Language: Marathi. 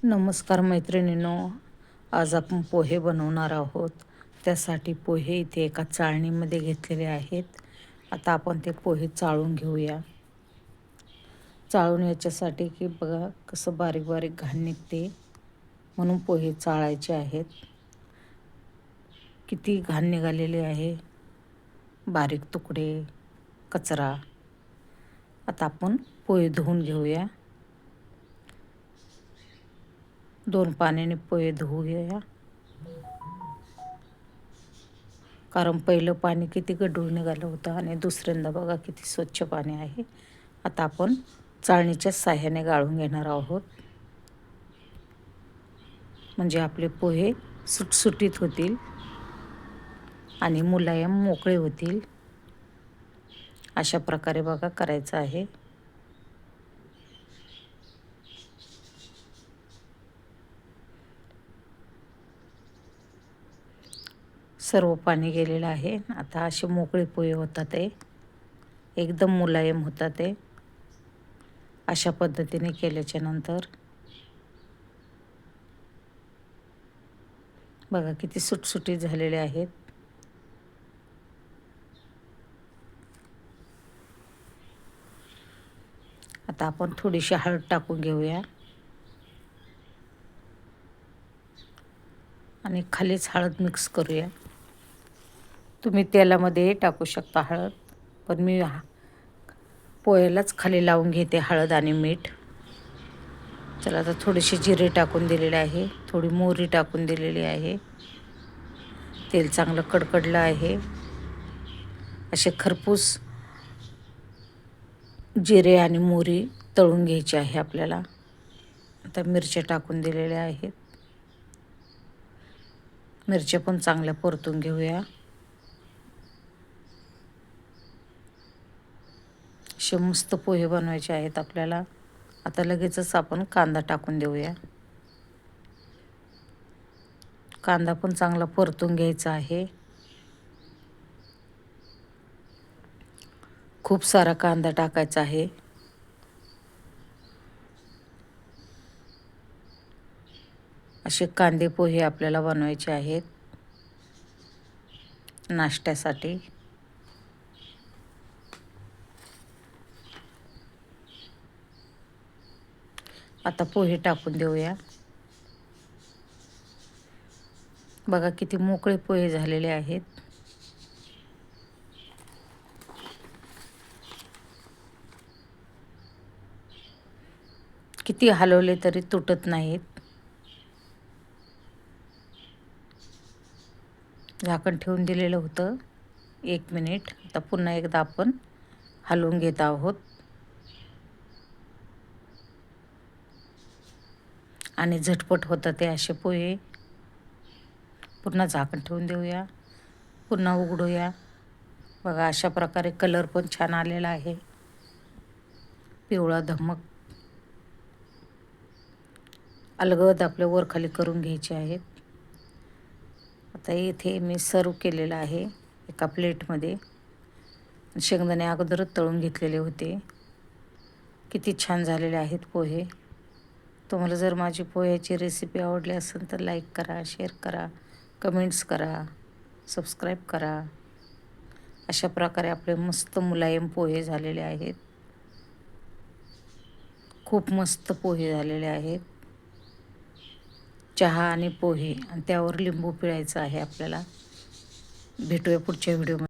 नमस्कार मैत्रिणींनो, आज आपण पोहे बनवणार आहोत. त्यासाठी पोहे इथे एका चाळणीमध्ये घेतलेले आहेत. आता आपण ते पोहे चाळून घेऊया. चाळून याच्यासाठी की बघा कसं बारीक बारीक घाण निघते, म्हणून पोहे चाळायचे आहेत. किती घाण निघालेले आहे, बारीक तुकडे, कचरा. आता आपण पोहे धुवून घेऊया. 2 पाण्याने पोहे धुवूया, कारण पहिलं पाणी किती गढूळ निघालं होतं आणि दुसऱ्यांदा बघा किती स्वच्छ पाणी आहे. आता आपण चाळणीच्या साह्याने गाळून घेणार आहोत, म्हणजे आपले पोहे सुटसुटीत होतील आणि मुलायम मोकळे होतील. अशा प्रकारे बघा करायचं आहे. सर्व पाणी गेलेलं आहे. आता असे मोकळे पोहे होतात, ते एकदम मुलायम होतात. ते अशा पद्धतीने केल्याच्या नंतर बघा किती सुटसुटीत झालेले आहेत. आता आपण थोडीशी हळद टाकून घेऊया आणि खालीच हळद मिक्स करूया. तुम्ही तेलामध्ये टाकू शकता हळद, पण मी पोह्यालाच खाली लावून घेते हळद आणि मीठ. चला, आता थोडीशी जिरे टाकून दिलेले आहे, थोडी मोहरी टाकून दिलेली आहे. तेल चांगलं कडकडलं आहे. असे खरपूस जिरे आणि मोहरी तळून घ्यायची आहे आपल्याला. आता मिरच्या टाकून दिलेल्या आहेत. मिरच्या पण चांगल्या परतून घेऊया. असे मस्त पोहे बनवायचे आहेत आपल्याला. आता लगेचच आपण कांदा टाकून देऊया. कांदा पण चांगला परतून घ्यायचा आहे. खूप सारा कांदा टाकायचा आहे. असे कांदे पोहे आपल्याला बनवायचे आहेत नाश्त्यासाठी. आता पोहे टाकून देऊया. बघा किती मोकळे पोहे झालेले आहेत. किती हलवले तरी तुटत नाहीत. झाकण ठेवून दिलेलं होतं 1 मिनिट. आता पुन्हा एकदा आपण हलवून घेत आहोत आणि झटपट होतात ते असे पोहे. पुन्हा झाकण ठेवून देऊया, पुन्हा उघडूया. बघा अशा प्रकारे कलर पण छान आलेला आहे, पिवळा धमक. अलगद आपले वर खाली करून घ्यायचे आहेत. आता इथे मी सर्व केलेलं आहे एका प्लेटमध्ये. शेंगदाणे अगोदरच तळून घेतलेले होते. किती छान झालेले आहेत पोहे. तुम्हाला जर माझी पोह्याची रेसिपी आवडली असेल तर लाईक करा, शेअर करा, कमेंट्स करा, सबस्क्राईब करा. अशा प्रकारे आपले मस्त मुलायम पोहे झालेले आहेत. खूप मस्त पोहे झालेले आहेत. चहा आणि पोहे आणि त्यावर लिंबू पिळायचं आहे आपल्याला. भेटूया पुढच्या व्हिडिओमध्ये.